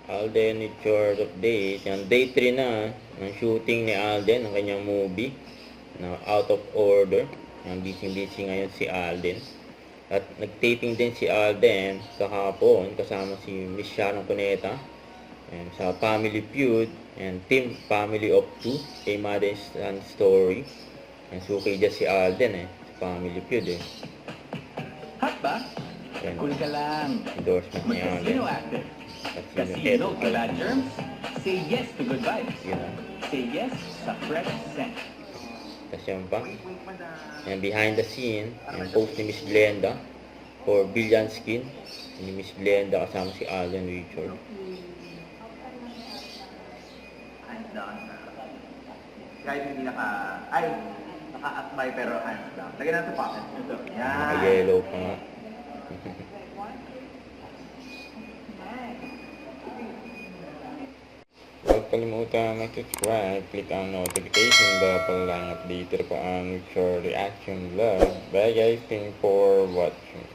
Alden Richard update. Yan, day 3 na ng shooting ni Alden, ng kanyang movie na Out of Order. Yan, busy ngayon si Alden. At nag-taping din si Alden kahapon kasama si Miss Sharon Cuneta and sa Family Feud and Team Family of Two, a Mother and Story. And suki dyan si Alden sa Family Feud Hot ba? Yan, Cool ka lang. endorsement ni Alden. Mag-casino active. At Casino to bad germs. Say yes to good vibes. yun na. Say yes sa fresh scent. Tapos yan pa. Yan, behind the scene, yung post ni Miss Glenda for Billion Skin. Ni Miss Glenda kasama si Alden Richard. Hands down. Kahit hindi naka-akbay pero hands down. Lagyan natin pocket. Ito. Yan. Naka-yellow pa nga. Huwag kalimutan mag-subscribe, click ang notification bell para lang updated po ang future reaction vlog. Bye guys, thank you for watching.